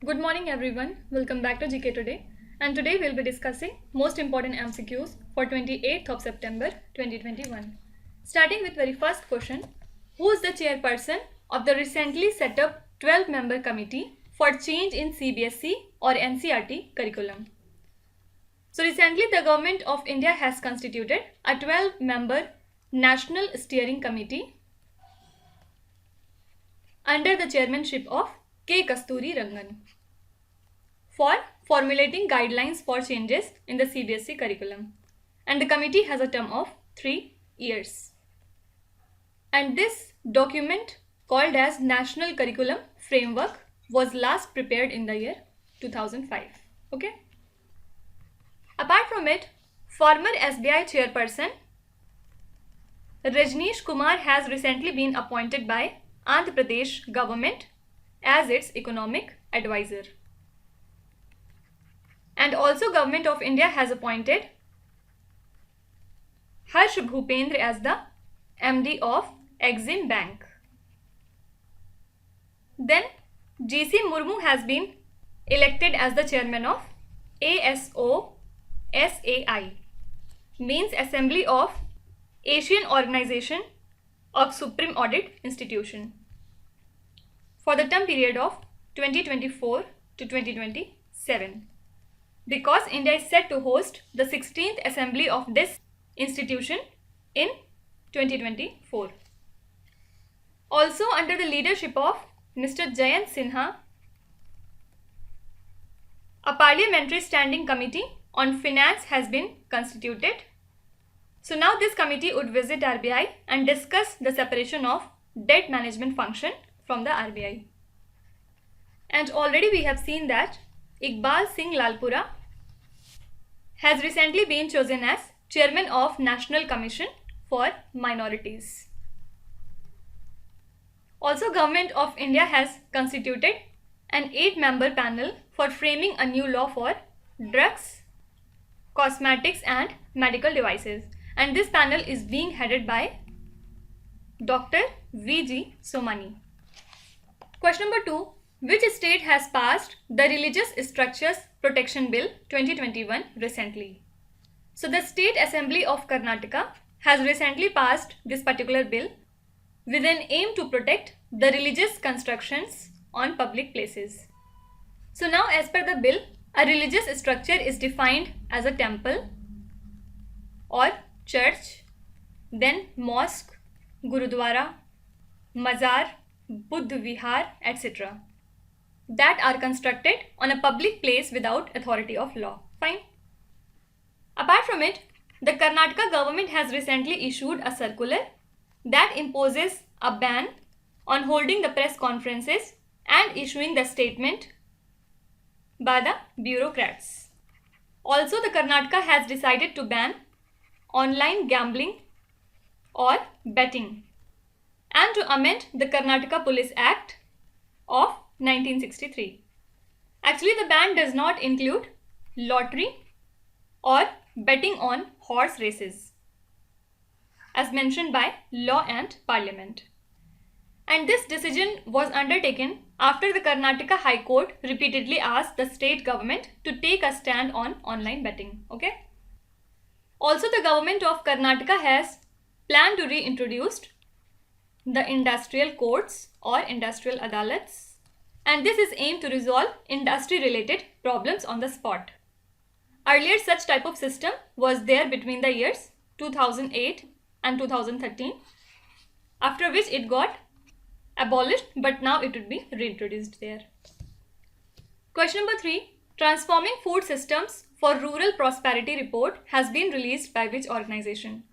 Good morning everyone, welcome back to GK Today, and today we'll be discussing most important MCQs for 28th of September 2021. Starting with very first question, who is the chairperson of the recently set up 12-member committee for change in CBSE or NCERT curriculum? So recently the Government of India has constituted a 12-member National Steering Committee under the chairmanship of K. Kasturi Rangan for formulating guidelines for changes in the CBSE curriculum. And the committee has a term of 3 years. And this document, called as National Curriculum Framework, was last prepared in the year 2005. Okay. Apart from it, former SBI chairperson Rajneesh Kumar has recently been appointed by Andhra Pradesh government as its economic advisor. And also Government of India has appointed Harsh Bhupendra as the MD of Exim Bank. Then GC Murmu has been elected as the chairman of ASOSAI, means Assembly of Asian Organization of Supreme Audit Institution, for the term period of 2024 to 2027. Because India is set to host the 16th assembly of this institution in 2024. Also under the leadership of Mr. Jayant Sinha, a parliamentary standing committee on finance has been constituted. So now this committee would visit RBI and discuss the separation of debt management function from the RBI. And already we have seen that Iqbal Singh Lalpura has recently been chosen as chairman of National Commission for Minorities. Also, Government of India has constituted an 8-member panel for framing a new law for drugs, cosmetics and medical devices. And this panel is being headed by Dr. V.G. Somani. Question number 2. Which state has passed the Religious Structures Protection Bill 2021 recently? So the State Assembly of Karnataka has recently passed this particular bill with an aim to protect the religious constructions on public places. So now as per the bill, a religious structure is defined as a temple or church, then mosque, gurudwara, mazar, buddha vihar, etc. that are constructed on a public place without authority of law. Fine. Apart from it, the Karnataka government has recently issued a circular that imposes a ban on holding the press conferences and issuing the statement by the bureaucrats. Also, the Karnataka has decided to ban online gambling or betting and to amend the Karnataka Police Act of 1963. Actually, the ban does not include lottery or betting on horse races, as mentioned by Law and Parliament. And this decision was undertaken after the Karnataka High Court repeatedly asked the state government to take a stand on online betting. Okay. Also, the government of Karnataka has planned to reintroduce the industrial courts or industrial adalats, and this is aimed to resolve industry-related problems on the spot. Earlier, such type of system was there between the years 2008 and 2013, after which it got abolished, but now it would be reintroduced there. Question number 3. Transforming Food Systems for Rural Prosperity report has been released by which organization?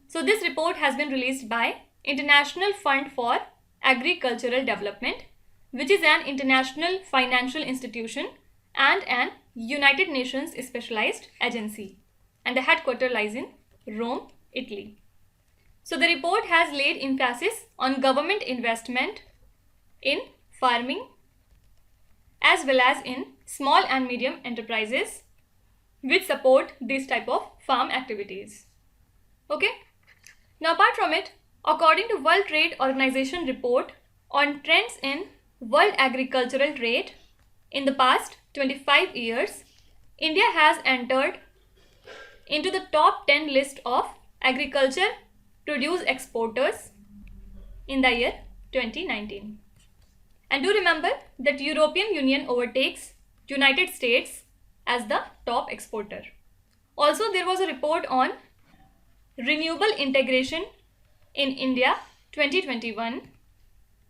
So this report has been released by International Fund for Agricultural Development, which is an international financial institution and an United Nations specialized agency, and the headquarters lies in Rome, Italy. So the report has laid emphasis on government investment in farming as well as in small and medium enterprises which support this type of farm activities. Okay. Now apart from it, according to World Trade Organization report on trends in world agricultural trade, in the past 25 years, India has entered into the top 10 list of agriculture produce exporters in the year 2019. And do remember that European Union overtakes United States as the top exporter. Also, there was a report on renewable integration in India 2021,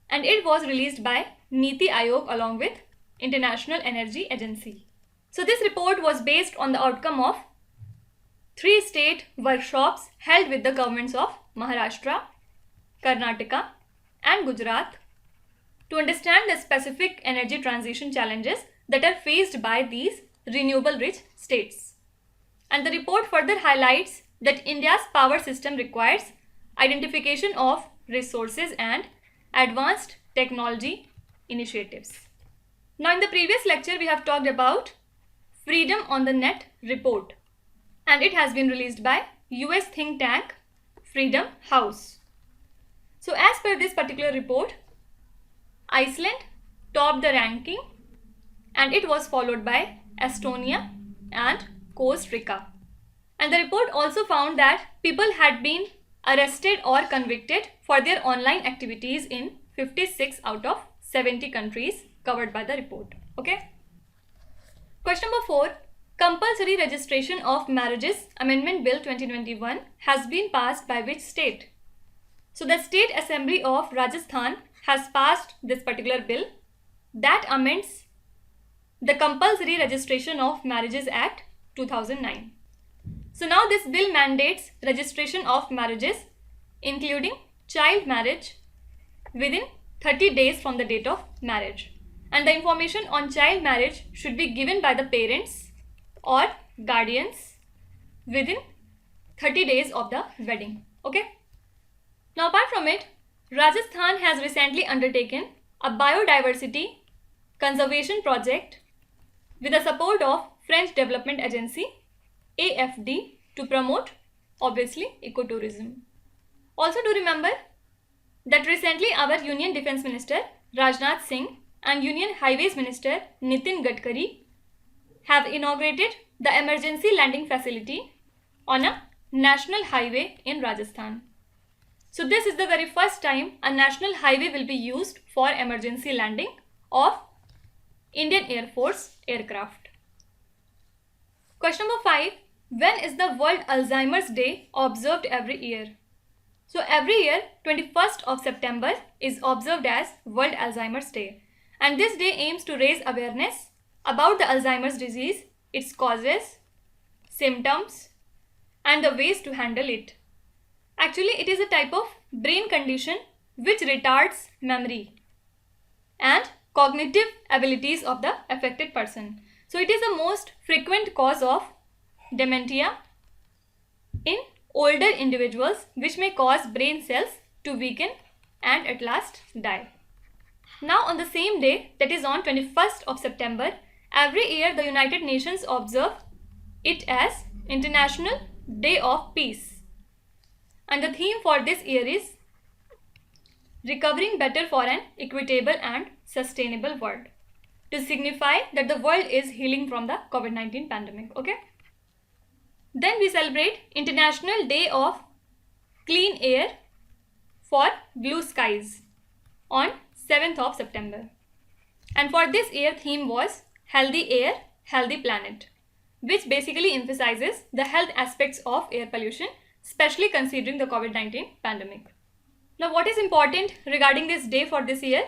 and it was released by Niti Aayog along with International Energy Agency. So this report was based on the outcome of 3 state workshops held with the governments of Maharashtra, Karnataka and Gujarat to understand the specific energy transition challenges that are faced by these renewable rich states. And the report further highlights that India's power system requires identification of resources and advanced technology initiatives. Now, in the previous lecture, we have talked about Freedom on the Net report, and it has been released by US think tank Freedom House. So, as per this particular report, Iceland topped the ranking, and it was followed by Estonia and Costa Rica. And the report also found that people had been arrested or convicted for their online activities in 56 out of 70 countries covered by the report. Okay. Question number 4. Compulsory registration of marriages Amendment Bill 2021 has been passed by which state? So the State Assembly of Rajasthan has passed this particular bill that amends the Compulsory Registration of Marriages Act 2009. So now this bill mandates registration of marriages including child marriage within 30 days from the date of marriage, and the information on child marriage should be given by the parents or guardians within 30 days of the wedding. Okay. Now apart from it, Rajasthan has recently undertaken a biodiversity conservation project with the support of French Development Agency AFD to promote obviously ecotourism. Also do remember that recently our Union Defence Minister Rajnath Singh and Union Highways Minister Nitin Gadkari have inaugurated the emergency landing facility on a national highway in Rajasthan. So this is the very first time a national highway will be used for emergency landing of Indian Air Force aircraft. Question number 5. When is the World Alzheimer's Day observed every year? So every year 21st of September is observed as World Alzheimer's Day, and this day aims to raise awareness about the Alzheimer's disease, its causes, symptoms and the ways to handle it. Actually, it is a type of brain condition which retards memory and cognitive abilities of the affected person. So it is the most frequent cause of dementia in older individuals, which may cause brain cells to weaken and at last die. Now on the same day, that is on 21st of September, every year the United Nations observe it as International Day of Peace. And the theme for this year is Recovering Better for an Equitable and Sustainable World, to signify that the world is healing from the COVID-19 pandemic. Okay. Then we celebrate International Day of Clean Air for Blue Skies on 7th of September. And for this year theme was Healthy Air, Healthy Planet, which basically emphasizes the health aspects of air pollution, especially considering the COVID-19 pandemic. Now what is important regarding this day for this year?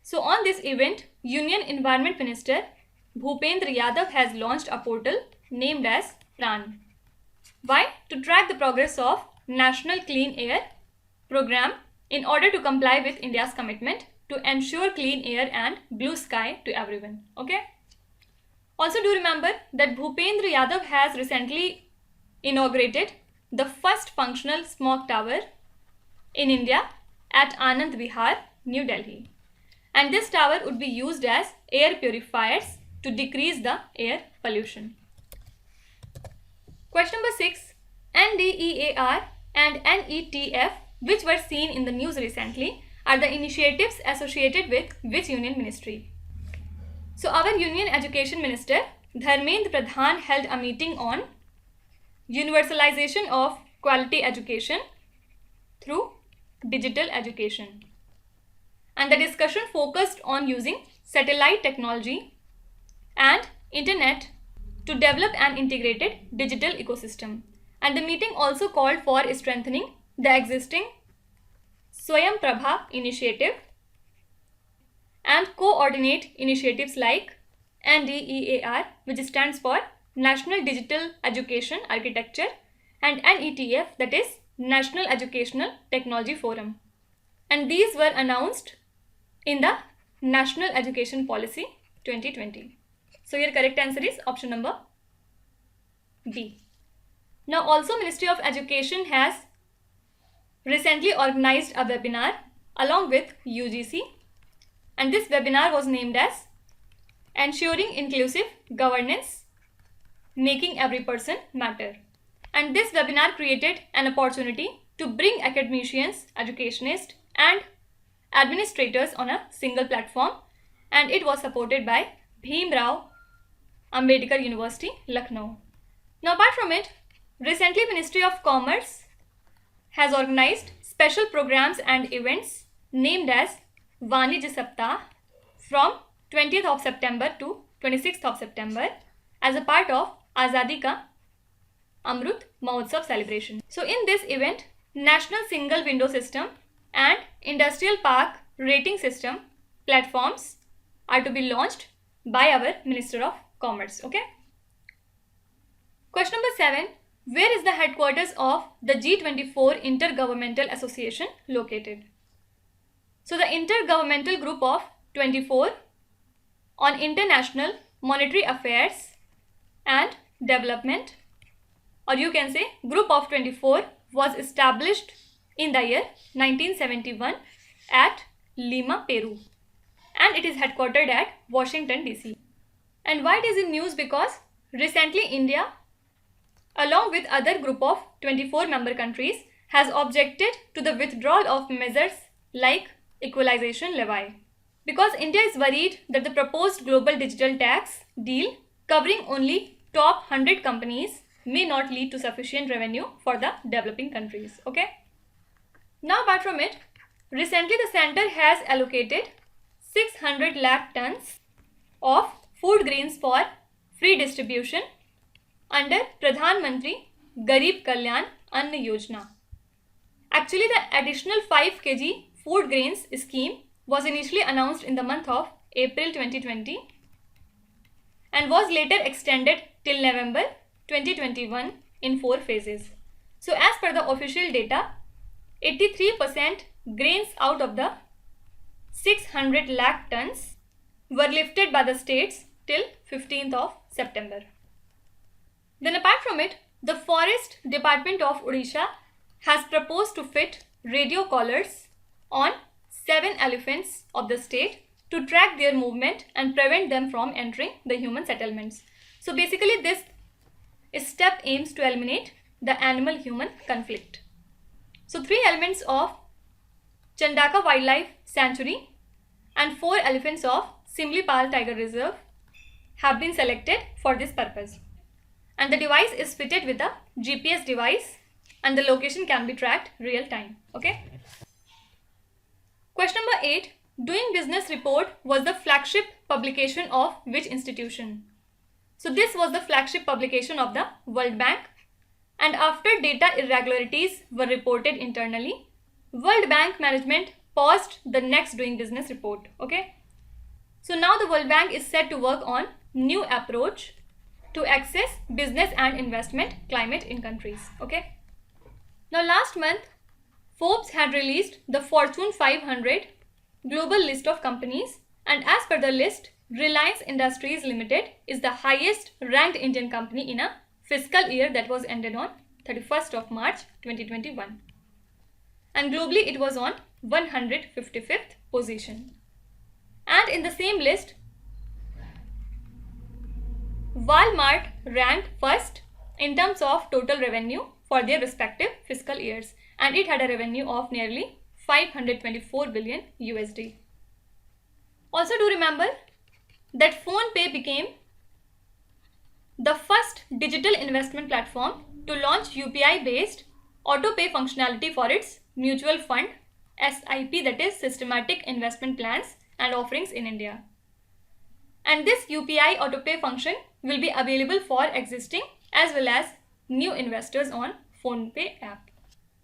So on this event, Union Environment Minister Bhupendra Yadav has launched a portal named as PRAN. Why? To track the progress of National Clean Air Program in order to comply with India's commitment to ensure clean air and blue sky to everyone. Okay. Also do remember that Bhupendra Yadav has recently inaugurated the first functional smoke tower in India at Anand Vihar, New Delhi. And this tower would be used as air purifiers to decrease the air pollution. Question number 6. NDEAR and NETF, which were seen in the news recently, are the initiatives associated with which union ministry? So our Union Education Minister Dharmendra Pradhan held a meeting on universalization of quality education through digital education. And the discussion focused on using satellite technology and internet to develop an integrated digital ecosystem. And the meeting also called for strengthening the existing Swayam Prabha initiative and coordinate initiatives like NDEAR, which stands for National Digital Education Architecture, and NETF, that is National Educational Technology Forum. And these were announced in the National Education Policy 2020. So your correct answer is option number B. Now also Ministry of Education has recently organized a webinar along with UGC, and this webinar was named as Ensuring Inclusive Governance, Making Every Person Matter. And this webinar created an opportunity to bring academicians, educationists and administrators on a single platform, and it was supported by Bhim Rao Ambedkar University, Lucknow. Now apart from it, recently Ministry of Commerce has organized special programs and events named as Vanij Saptah from 20th of September to 26th of September as a part of Azadi Ka Amrut Mahotsav celebration. So in this event, National Single Window System and Industrial Park Rating System platforms are to be launched by our Minister of Commerce. Okay. Question number 7. Where is the headquarters of the G24 Intergovernmental Association located? So the Intergovernmental Group of 24 on International Monetary Affairs and Development, or you can say Group of 24, was established in the year 1971 at Lima, Peru, and it is headquartered at Washington DC. And why it is in news? Because recently India, along with other group of 24 member countries, has objected to the withdrawal of measures like equalization levy, because India is worried that the proposed global digital tax deal covering only top 100 companies may not lead to sufficient revenue for the developing countries. Okay. Now apart from it, recently the center has allocated 600 lakh tons of food grains for free distribution under Pradhan Mantri Garib Kalyan Anna Yojana. Actually, the additional 5 kg food grains scheme was initially announced in the month of April 2020 and was later extended till November 2021 in 4 phases. So as per the official data, 83% grains out of the 600 lakh tons were lifted by the states till 15th of September. Then apart from it, the Forest Department of Odisha has proposed to fit radio collars on 7 elephants of the state to track their movement and prevent them from entering the human settlements. So basically this step aims to eliminate the animal-human conflict. So 3 elements of Chandaka Wildlife Sanctuary and 4 elephants of Simlipal Tiger Reserve have been selected for this purpose. And the device is fitted with a GPS device and the location can be tracked real time. Okay. Question number 8. Doing Business Report was the flagship publication of which institution? So this was the flagship publication of the World Bank, and after data irregularities were reported internally, World Bank management paused the next Doing Business Report. Okay. So now the World Bank is set to work on new approach to access business and investment climate in countries. Okay. Now last month, Forbes had released the Fortune 500 global list of companies, and as per the list, Reliance Industries Limited is the highest ranked Indian company in a fiscal year that was ended on 31st of March 2021. And globally it was on 155th position. And in the same list, Walmart ranked first in terms of total revenue for their respective fiscal years, and it had a revenue of nearly 524 billion USD. Also do remember, that PhonePe became the first digital investment platform to launch UPI-based auto-pay functionality for its mutual fund SIP, that is systematic investment plans and offerings in India. And this UPI auto-pay function will be available for existing as well as new investors on PhonePe app.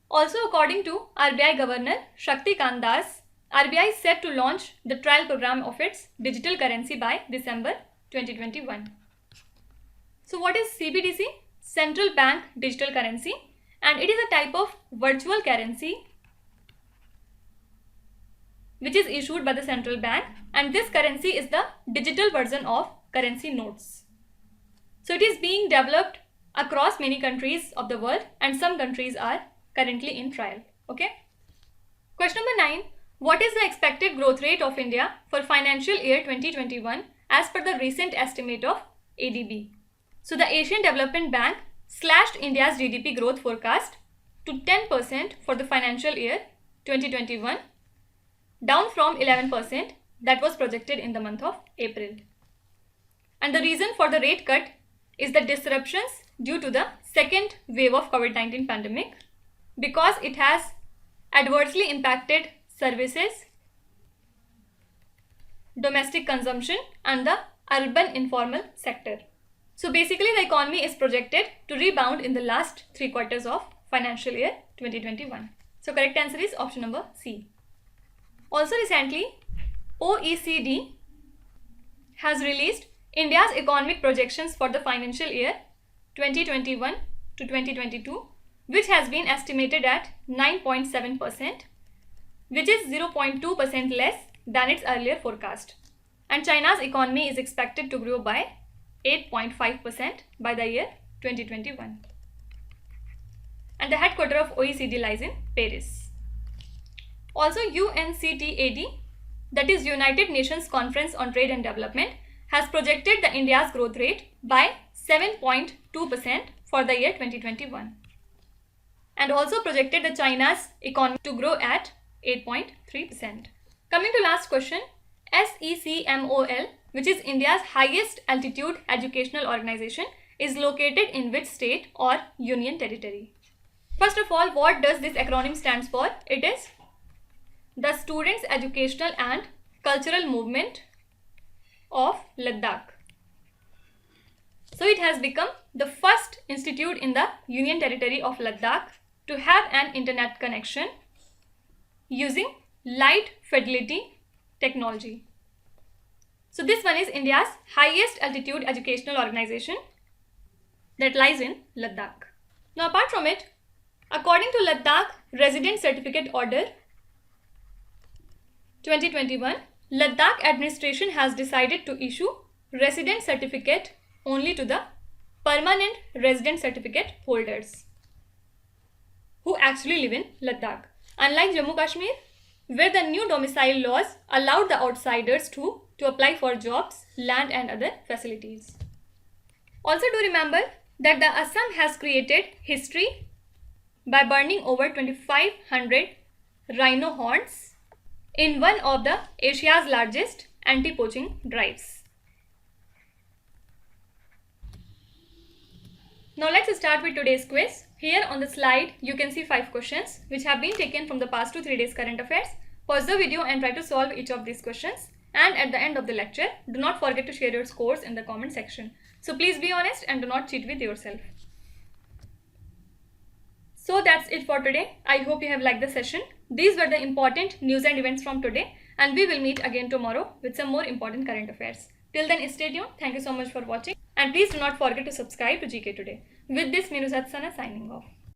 Also, according to RBI Governor Shakti Kant Das, RBI is set to launch the trial program of its digital currency by December 2021. So what is CBDC? Central Bank Digital Currency, and it is a type of virtual currency which is issued by the central bank, and this currency is the digital version of currency notes. So it is being developed across many countries of the world, and some countries are currently in trial. Okay. Question number 9. What is the expected growth rate of India for financial year 2021 as per the recent estimate of ADB? So the Asian Development Bank slashed India's GDP growth forecast to 10% for the financial year 2021, down from 11% that was projected in the month of April. And the reason for the rate cut is the disruptions due to the second wave of COVID-19 pandemic, because it has adversely impacted services, domestic consumption and the urban informal sector. So basically the economy is projected to rebound in the last 3 quarters of financial year 2021. So correct answer is option number C. Also recently, OECD has released India's economic projections for the financial year 2021 to 2022, which has been estimated at 9.7%, which is 0.2% less than its earlier forecast. And China's economy is expected to grow by 8.5% by the year 2021. And the headquarters of OECD lies in Paris. Also, UNCTAD, that is United Nations Conference on Trade and Development, has projected the India's growth rate by 7.2% for the year 2021, and also projected the China's economy to grow at 8.3%. Coming to last question, SECMOL, which is India's highest altitude educational organization, is located in which state or union territory? First of all, what does this acronym stands for? It is the Students' Educational and Cultural Movement of Ladakh. So it has become the first institute in the Union Territory of Ladakh to have an internet connection using light fidelity technology. So this one is India's highest altitude educational organization that lies in Ladakh. Now apart from it, according to Ladakh Resident Certificate Order 2021, Ladakh administration has decided to issue resident certificate only to the permanent resident certificate holders who actually live in Ladakh. Unlike Jammu Kashmir, where the new domicile laws allowed the outsiders to apply for jobs, land and other facilities. Also do remember that the Assam has created history by burning over 2500 rhino horns in one of the Asia's largest anti-poaching drives. Now let's start with today's quiz. Here on the slide you can see 5 questions which have been taken from the past 2 3 days current affairs. Pause the video and try to solve each of these questions, and at the end of the lecture do not forget to share your scores in the comment section. So please be honest and do not cheat with yourself. So that's it for today. I hope you have liked the session. These were the important news and events from today, and we will meet again tomorrow with some more important current affairs. Till then, stay tuned. Thank you so much for watching, and please do not forget to subscribe to GK Today. With this, Minu Satsana signing off.